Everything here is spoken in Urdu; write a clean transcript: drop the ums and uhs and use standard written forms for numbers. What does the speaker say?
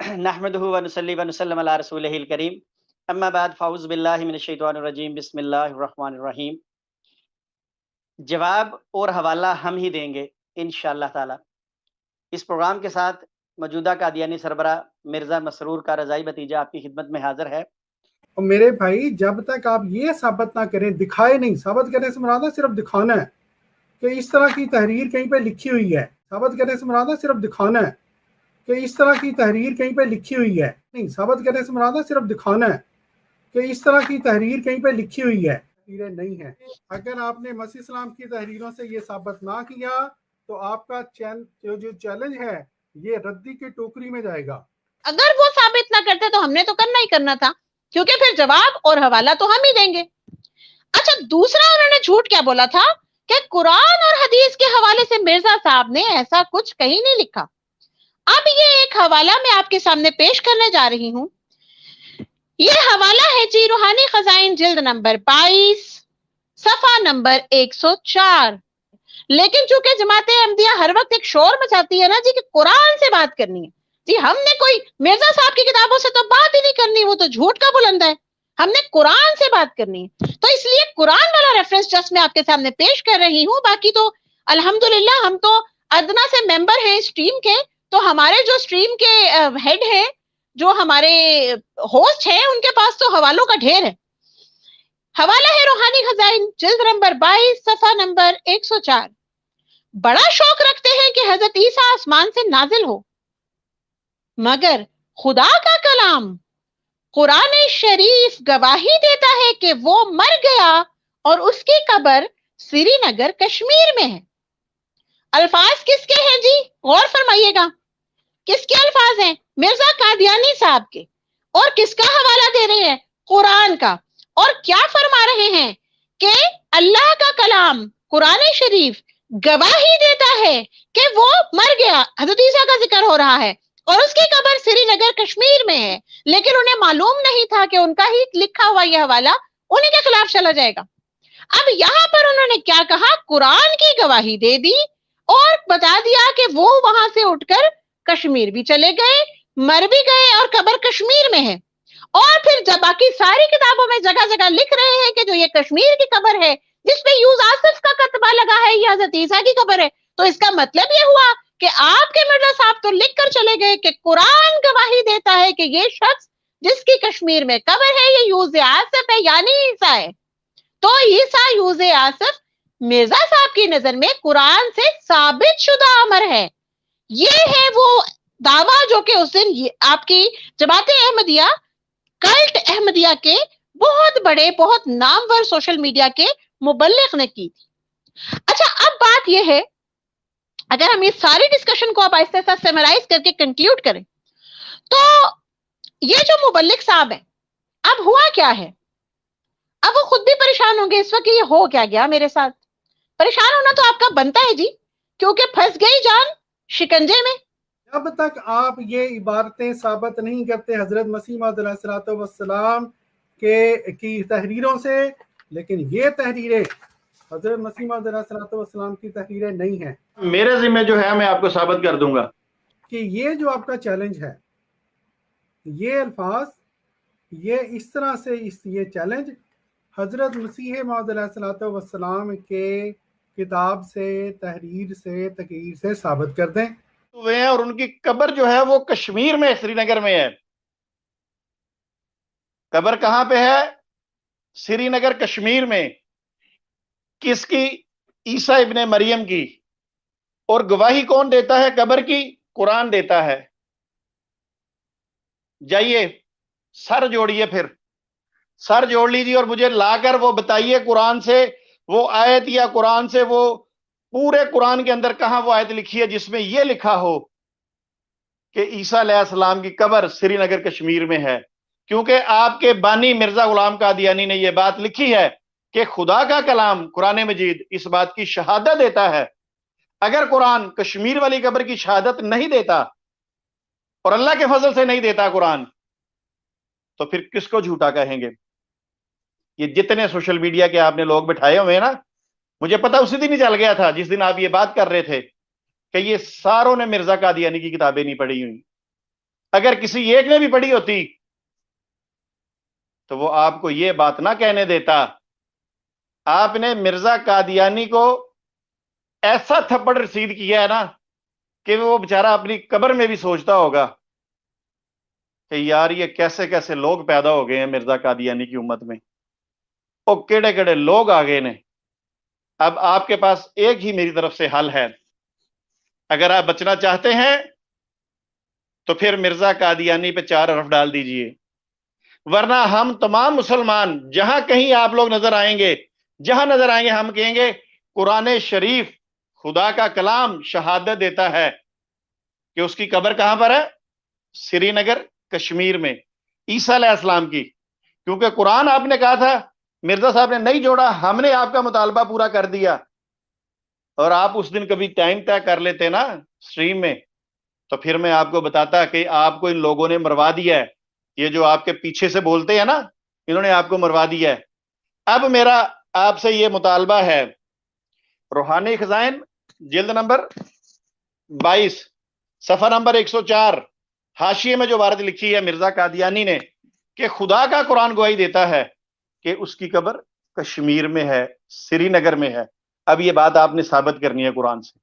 نحمده ونصلي ونسلم على رسوله الكريم اما بعد فاعوذ باللہ من الشیطان الرجیم بسم اللہ الرحمن الرحیم۔ جواب اور حوالہ ہم ہی دیں گے انشاءاللہ تعالی۔ اس پروگرام کے ساتھ موجودہ قادیانی سربراہ مرزا مسرور کا رضائی بھتیجا آپ کی خدمت میں حاضر ہے۔ اور میرے بھائی جب تک آپ یہ ثابت نہ کریں، دکھائے نہیں، ثابت کرنے سے مراد ہے صرف دکھانا ہے کہ اس طرح کی تحریر کہیں پہ لکھی ہوئی ہے، ثابت کرنے سے مراد ہے صرف دکھانا ہے کہ اس طرح کی تحریر کہیں پہ لکھی ہوئی ہے، نہیں، ثابت کرنے سے مراد ہے صرف دکھانا ہے کہ اس طرح کی تحریر کہیں پہ لکھی ہوئی ہے، تحریریں نہیں ہیں۔ اگر آپ نے مسیح اسلام کی تحریروں سے یہ ثابت نہ کیا تو آپ کا جو چیلنج ہے یہ ردی کی ٹوکری میں جائے گا۔ اگر وہ ثابت نہ کرتے تو ہم نے تو کرنا ہی کرنا تھا، کیونکہ پھر جواب اور حوالہ تو ہم ہی دیں گے۔ اچھا، دوسرا انہوں نے جھوٹ کیا بولا تھا کہ قرآن اور حدیث کے حوالے سے مرزا صاحب نے ایسا کچھ کہیں نہیں لکھا۔ اب یہ ایک حوالہ میں آپ کے سامنے پیش کرنے جا رہی ہوں۔ یہ حوالہ ہے جی روحانی خزائن جلد نمبر 22 صفحہ نمبر 104۔ لیکن چونکہ جماعت احمدیہ ہر وقت ایک شور مچاتی ہے نا جی کہ قرآن سے بات کرنی ہے، جی ہم نے کوئی مرزا صاحب کی کتابوں سے تو بات ہی نہیں کرنی، وہ تو جھوٹ کا بلند ہے، ہم نے قرآن سے بات کرنی ہے۔ تو اس لیے قرآن والا ریفرنس جسٹ میں آپ کے سامنے پیش کر رہی ہوں۔ باقی تو الحمدللہ ہم تو ادنا سے ممبر ہیں اس ٹیم کے، تو ہمارے جو اسٹریم کے ہیڈ ہیں، جو ہمارے ہوسٹ ہیں، ان کے پاس تو حوالوں کا ڈھیر ہے۔ حوالہ ہے روحانی خزائن جلد نمبر 22 صفحہ نمبر 104۔ بڑا شوق رکھتے ہیں کہ حضرت عیسیٰ آسمان سے نازل ہو، مگر خدا کا کلام قرآن شریف گواہی دیتا ہے کہ وہ مر گیا اور اس کی قبر سری نگر کشمیر میں ہے۔ الفاظ کس کے ہیں جی؟ غور فرمائیے گا، کس کے الفاظ ہیں؟ مرزا قادیانی صاحب کے۔ اور کس کا حوالہ دے رہے ہیں؟ قرآن کا۔ اور کیا فرما رہے ہیں کہ اللہ کا کلام قرآن شریف گواہی دیتا ہے کہ وہ مر گیا، حضرت عیسیٰ کا ذکر ہو رہا ہے، اور اس کی قبر سری نگر کشمیر میں ہے۔ لیکن انہیں معلوم نہیں تھا کہ ان کا ہی لکھا ہوا یہ حوالہ انہیں کے خلاف چلا جائے گا۔ اب یہاں پر انہوں نے کیا کہا؟ قرآن کی گواہی دے دی اور بتا دیا کہ وہ وہاں سے اٹھ کر کشمیر بھی چلے گئے، مر بھی گئے، اور قبر کشمیر میں ہے۔ اور پھر جب باقی ساری کتابوں میں جگہ جگہ لکھ رہے ہیں کہ جو یہ کشمیر کی قبر ہے جس پہ یوز آصف کا کتبہ لگا ہے، یہ حضرت عیسیٰ کی قبر ہے، تو اس کا مطلب یہ ہوا کہ آپ کے مرزا صاحب تو لکھ کر چلے گئے کہ قرآن گواہی دیتا ہے کہ یہ شخص جس کی کشمیر میں قبر ہے یہ یوز آصف ہے، یعنی عیسیٰ ہے۔ تو عیسیٰ یوز آصف مرزا صاحب کی نظر میں قرآن سے ثابت شدہ امر ہے۔ یہ ہے وہ دعویٰ جو کہ اس دن آپ کی جماعت احمدیہ، کلٹ احمدیہ کے بہت بڑے، بہت نامور سوشل میڈیا کے مبلغ نے کی تھی۔ اچھا، اب بات یہ ہے، اگر ہم اس ساری ڈسکشن کو اب آہستہ آہستہ سمرائز کر کے کنکلیوڈ کریں تو یہ جو مبلغ صاحب ہیں، اب ہوا کیا ہے؟ اب وہ خود بھی پریشان ہوں گے اس وقت کہ یہ ہو کیا گیا میرے ساتھ۔ پریشان ہونا تو آپ کا بنتا ہے جی، کیونکہ پھنس گئی جان شکنجے میں۔ جب تک آپ یہ عبارتیں ثابت نہیں کرتے حضرت مسیح موعود علیہ الصلوۃ والسلام کی تحریروں سے، لیکن یہ تحریریں حضرت مسیح موعود علیہ الصلوۃ والسلام کی تحریریں نہیں ہیں، میرے ذمہ جو ہے میں آپ کو ثابت کر دوں گا کہ یہ جو آپ کا چیلنج ہے، یہ الفاظ، یہ اس طرح سے یہ چیلنج حضرت مسیح موعود علیہ الصلوۃ والسلام کے کتاب سے، تحریر سے، تقریر سے ثابت کر دیں ہوئے ہیں، اور ان کی قبر جو ہے وہ کشمیر میں، سری نگر میں ہے۔ قبر کہاں پہ ہے؟ سری نگر کشمیر میں۔ کس کی؟ عیسیٰ ابن مریم کی۔ اور گواہی کون دیتا ہے قبر کی؟ قرآن دیتا ہے۔ جائیے سر جوڑیے، پھر سر جوڑ لیجیے اور مجھے لا کر وہ بتائیے قرآن سے وہ آیت، یا قرآن سے وہ پورے قرآن کے اندر کہاں وہ آیت لکھی ہے جس میں یہ لکھا ہو کہ عیسیٰ علیہ السلام کی قبر سری نگر کشمیر میں ہے۔ کیونکہ آپ کے بانی مرزا غلام قادیانی نے یہ بات لکھی ہے کہ خدا کا کلام قرآن مجید اس بات کی شہادت دیتا ہے۔ اگر قرآن کشمیر والی قبر کی شہادت نہیں دیتا اور اللہ کے فضل سے نہیں دیتا قرآن، تو پھر کس کو جھوٹا کہیں گے؟ یہ جتنے سوشل میڈیا کے آپ نے لوگ بٹھائے ہوئے ہیں نا، مجھے پتا اسی دن ہی چل گیا تھا جس دن آپ یہ بات کر رہے تھے کہ یہ ساروں نے مرزا قادیانی کی کتابیں نہیں پڑھی ہوئی۔ اگر کسی ایک نے بھی پڑھی ہوتی تو وہ آپ کو یہ بات نہ کہنے دیتا۔ آپ نے مرزا قادیانی کو ایسا تھپڑ رسید کیا ہے نا کہ وہ بیچارہ اپنی قبر میں بھی سوچتا ہوگا کہ یار یہ کیسے کیسے لوگ پیدا ہو گئے ہیں مرزا قادیانی کی امت میں، وہ کیڑے کیڑے لوگ آ گئے نے۔ اب آپ کے پاس ایک ہی میری طرف سے حل ہے، اگر آپ بچنا چاہتے ہیں تو پھر مرزا قادیانی پہ 4 حرف ڈال دیجئے، ورنہ ہم تمام مسلمان جہاں کہیں آپ لوگ نظر آئیں گے، جہاں نظر آئیں گے ہم کہیں گے قرآن شریف خدا کا کلام شہادت دیتا ہے کہ اس کی قبر کہاں پر ہے؟ سری نگر کشمیر میں، عیسیٰ علیہ السلام کی۔ کیونکہ قرآن آپ نے کہا تھا، مرزا صاحب نے نہیں جوڑا، ہم نے آپ کا مطالبہ پورا کر دیا، اور آپ اس دن کبھی ٹائم طے کر لیتے نا سٹریم میں، تو پھر میں آپ کو بتاتا کہ آپ کو ان لوگوں نے مروا دیا ہے، یہ جو آپ کے پیچھے سے بولتے ہیں نا، انہوں نے آپ کو مروا دیا ہے۔ اب میرا آپ سے یہ مطالبہ ہے، روحانی خزائن جلد نمبر 22 صفحہ نمبر 104 حاشیے میں جو عبارت لکھی ہے مرزا قادیانی نے کہ خدا کا قرآن گواہی دیتا ہے کہ اس کی قبر کشمیر میں ہے، سری نگر میں ہے۔ اب یہ بات آپ نے ثابت کرنی ہے قرآن سے۔